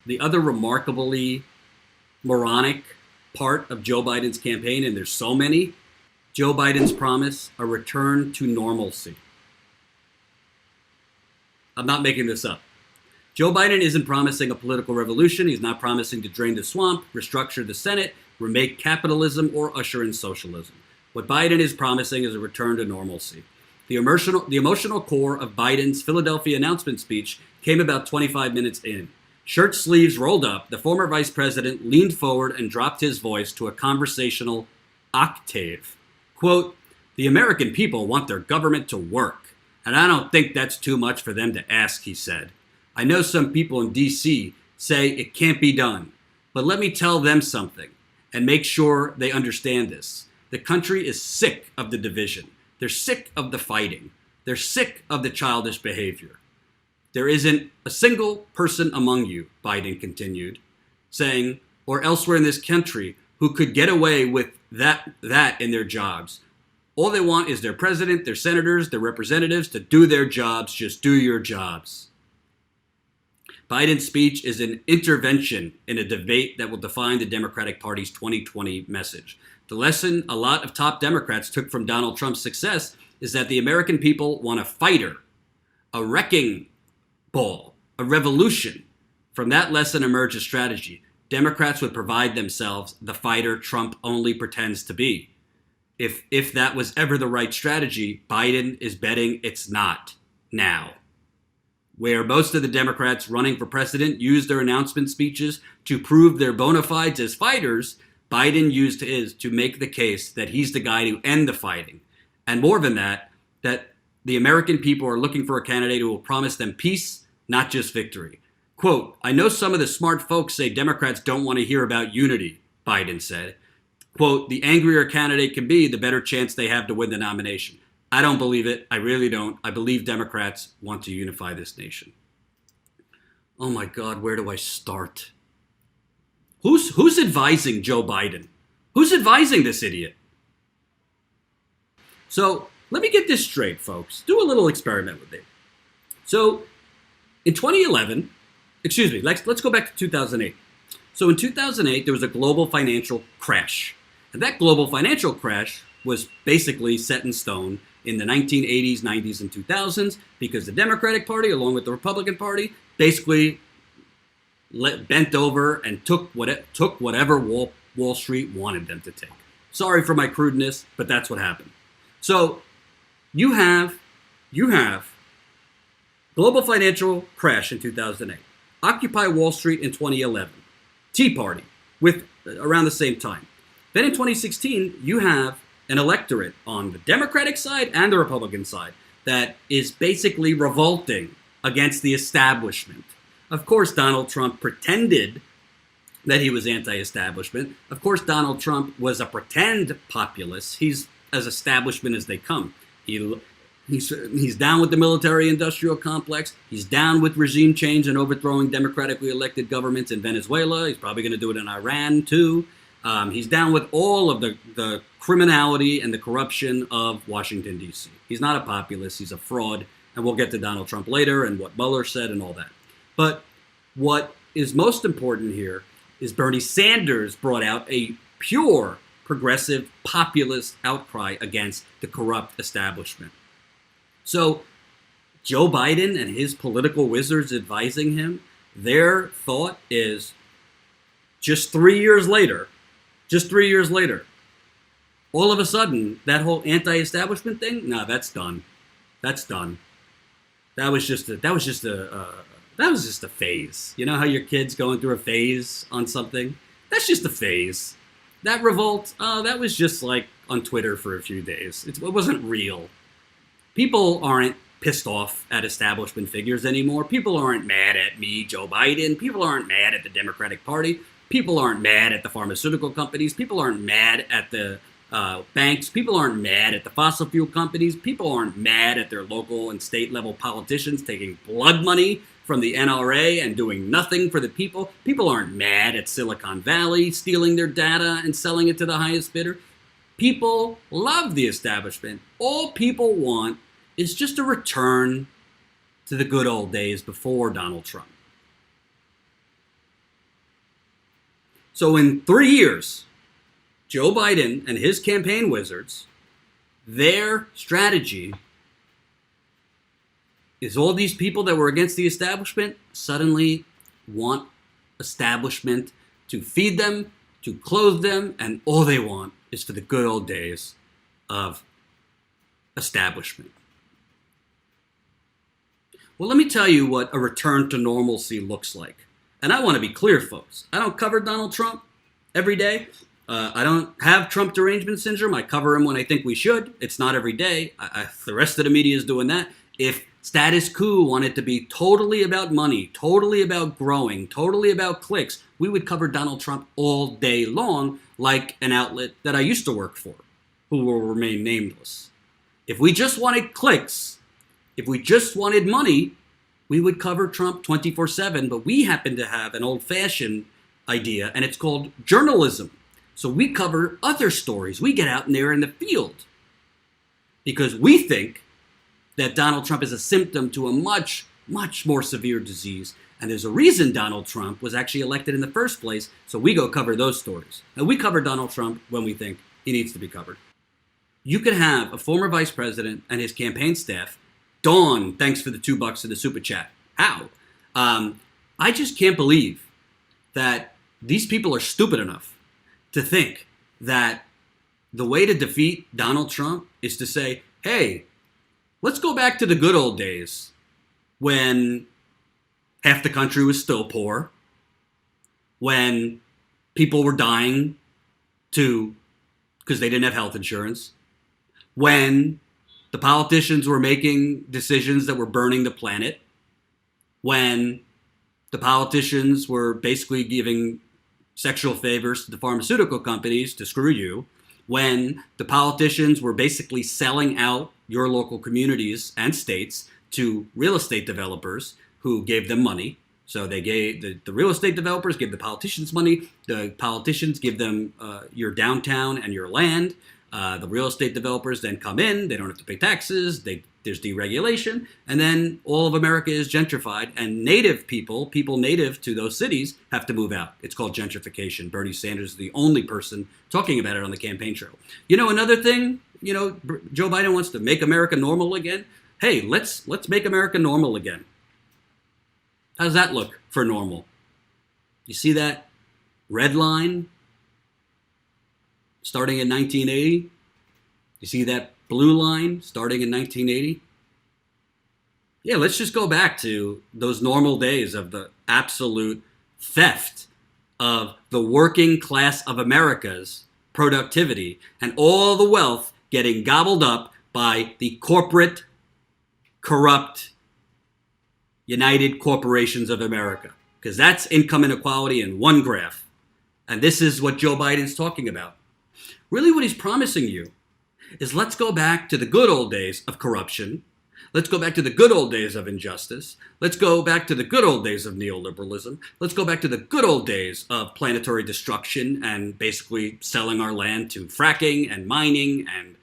the other remarkably moronic part of Joe Biden's campaign, and there's so many, Joe Biden's promise, a return to normalcy. I'm not making this up. Joe Biden isn't promising a political revolution. He's not promising to drain the swamp, restructure the Senate, remake capitalism, or usher in socialism. What Biden is promising is a return to normalcy. The emotional core of Biden's Philadelphia announcement speech came about 25 minutes in. Shirt sleeves rolled up, the former vice president leaned forward and dropped his voice to a conversational octave. Quote, "The American people want their government to work, and I don't think that's too much for them to ask," he said. "I know some people in D.C. say it can't be done, but let me tell them something and make sure they understand this. The country is sick of the division. They're sick of the fighting. They're sick of the childish behavior. There isn't a single person among you," Biden continued, saying, "or elsewhere in this country who could get away with that in their jobs. All they want is their president, their senators, their representatives to do their jobs. Just do your jobs." Biden's speech is an intervention in a debate that will define the Democratic Party's 2020 message. The lesson a lot of top Democrats took from Donald Trump's success is that the American people want a fighter, a wrecking ball, a revolution. From that lesson emerged a strategy. Democrats would provide themselves the fighter Trump only pretends to be. If that was ever the right strategy, Biden is betting it's not now. Where most of the Democrats running for president used their announcement speeches to prove their bona fides as fighters, Biden used his to make the case that he's the guy to end the fighting. And more than that, that the American people are looking for a candidate who will promise them peace, not just victory. Quote, "I know some of the smart folks say Democrats don't want to hear about unity," Biden said. Quote, "The angrier a candidate can be, the better chance they have to win the nomination. I don't believe it. I really don't. I believe Democrats want to unify this nation." Oh my God, where do I start? Who's advising Joe Biden? Who's advising this idiot? So let me get this straight, folks. Do a little experiment with it. So in 2011, let's go back to 2008. So in 2008, there was a global financial crash. And that global financial crash was basically set in stone in the 1980s, 90s, and 2000s because the Democratic Party, along with the Republican Party, basically bent over and took whatever Wall Street wanted them to take. Sorry for my crudeness, but that's what happened. So you have global financial crash in 2008, Occupy Wall Street in 2011, Tea Party with around the same time. Then in 2016, you have an electorate on the Democratic side and the Republican side that is basically revolting against the establishment. Of course, Donald Trump pretended that he was anti-establishment. Of course, Donald Trump was a pretend populist. He's as establishment as they come. He's down with the military-industrial complex. He's down with regime change and overthrowing democratically elected governments in Venezuela. He's probably going to do it in Iran, too. He's down with all of the criminality and the corruption of Washington, D.C. He's not a populist. He's a fraud. And we'll get to Donald Trump later and what Mueller said and all that. But what is most important here is Bernie Sanders brought out a pure progressive populist outcry against the corrupt establishment. So Joe Biden and his political wizards advising him, their thought is just 3 years later, all of a sudden, that whole anti-establishment thing, no, that's done. That's done. That was just a phase. You know how your kid's going through a phase on something? That's just a phase. That revolt, that was just like on Twitter for a few days. It wasn't real. People aren't pissed off at establishment figures anymore. People aren't mad at me, Joe Biden. People aren't mad at the Democratic Party. People aren't mad at the pharmaceutical companies. People aren't mad at the banks. People aren't mad at the fossil fuel companies. People aren't mad at their local and state level politicians taking blood money from the NRA and doing nothing for the people. People aren't mad at Silicon Valley stealing their data and selling it to the highest bidder. People love the establishment. All people want is just a return to the good old days before Donald Trump. So in 3 years, Joe Biden and his campaign wizards, their strategy is all these people that were against the establishment suddenly want establishment to feed them, to clothe them, and all they want is for the good old days of establishment. Well, let me tell you what a return to normalcy looks like. And I want to be clear, folks. I don't cover Donald Trump every day. I don't have Trump derangement syndrome. I cover him when I think we should. It's not every day. The rest of the media is doing that. If status quo wanted to be totally about money, totally about growing, totally about clicks, we would cover Donald Trump all day long, like an outlet that I used to work for, who will remain nameless. If we just wanted clicks, if we just wanted money, we would cover Trump 24/7, but we happen to have an old-fashioned idea, and it's called journalism. So we cover other stories. We get out in there in the field because we think that Donald Trump is a symptom to a much, much more severe disease. And there's a reason Donald Trump was actually elected in the first place, so we go cover those stories. And we cover Donald Trump when we think he needs to be covered. You could have a former vice president and his campaign staff. Dawn, thanks for the $2 to the super chat. How? I just can't believe that these people are stupid enough to think that the way to defeat Donald Trump is to say, hey, let's go back to the good old days when half the country was still poor, when people were dying because they didn't have health insurance, when the politicians were making decisions that were burning the planet, when the politicians were basically giving sexual favors to the pharmaceutical companies to screw you, when the politicians were basically selling out your local communities and states to real estate developers who gave them money. So they gave the real estate developers give the politicians money. The politicians give them your downtown and your land. The real estate developers then come in. They don't have to pay taxes. There's deregulation. And then all of America is gentrified. And native people native to those cities, have to move out. It's called gentrification. Bernie Sanders is the only person talking about it on the campaign trail. You know, another thing, Joe Biden wants to make America normal again. Hey, let's make America normal again. How does that look for normal? You see that red line starting in 1980? You see that blue line starting in 1980? Yeah, let's just go back to those normal days of the absolute theft of the working class of America's productivity and all the wealth getting gobbled up by the corporate, corrupt, United Corporations of America. Because that's income inequality in one graph. And this is what Joe Biden's talking about. Really what he's promising you is let's go back to the good old days of corruption. Let's go back to the good old days of injustice. Let's go back to the good old days of neoliberalism. Let's go back to the good old days of planetary destruction and basically selling our land to fracking and mining and,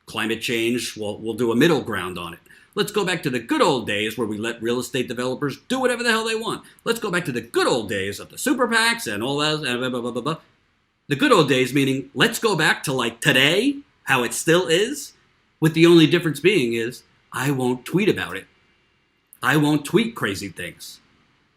climate change. We'll do a middle ground on it. Let's go back to the good old days where we let real estate developers do whatever the hell they want. Let's go back to the good old days of the super PACs and all that, and blah, blah, blah, blah, blah. The good old days meaning let's go back to like today, how it still is, with the only difference being is I won't tweet about it. I won't tweet crazy things.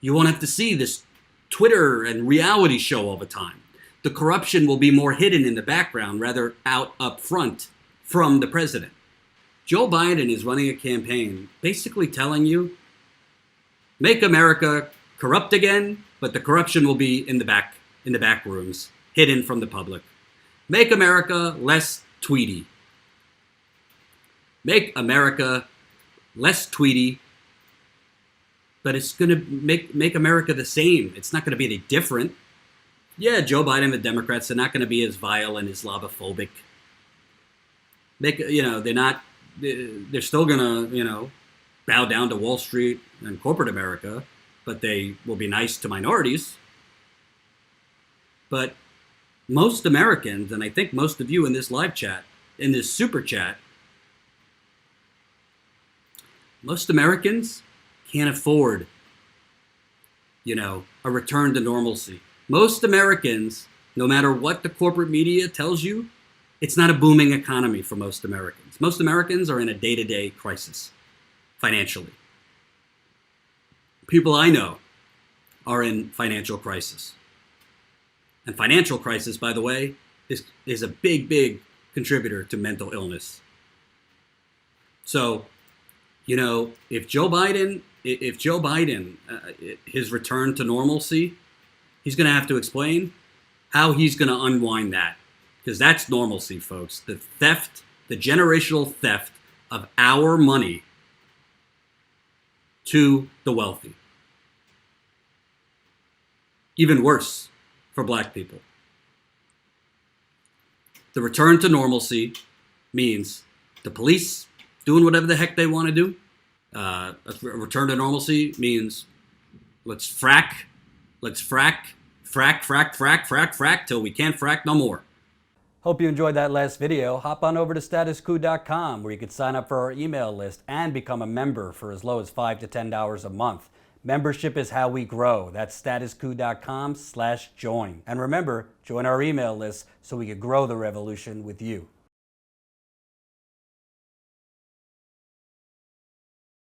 You won't have to see this Twitter and reality show all the time. The corruption will be more hidden in the background, rather out up front from the president. Joe Biden is running a campaign basically telling you, make America corrupt again, but the corruption will be in the back rooms, hidden from the public. Make America less tweety. Make America less tweety, but it's going to make America the same. It's not going to be any different. Yeah, Joe Biden and the Democrats are not going to be as vile and Islamophobic. They're still going to, bow down to Wall Street and corporate America, but they will be nice to minorities. But most Americans, and I think most of you in this live chat, in this super chat, most Americans can't afford, a return to normalcy. Most Americans, no matter what the corporate media tells you, it's not a booming economy for most Americans. Most Americans are in a day-to-day crisis financially. People I know are in financial crisis. And financial crisis, by the way, is a big, big contributor to mental illness. So, if Joe Biden, his return to normalcy, he's going to have to explain how he's going to unwind that. Because that's normalcy, folks. The theft, the generational theft of our money to the wealthy. Even worse for black people. The return to normalcy means the police doing whatever the heck they want to do. A return to normalcy means let's frack till we can't frack no more. Hope you enjoyed that last video. Hop on over to statuscoup.com where you can sign up for our email list and become a member for as low as $5 to $10 a month. Membership is how we grow. That's statuscoup.com/join. And remember, join our email list so we can grow the revolution with you.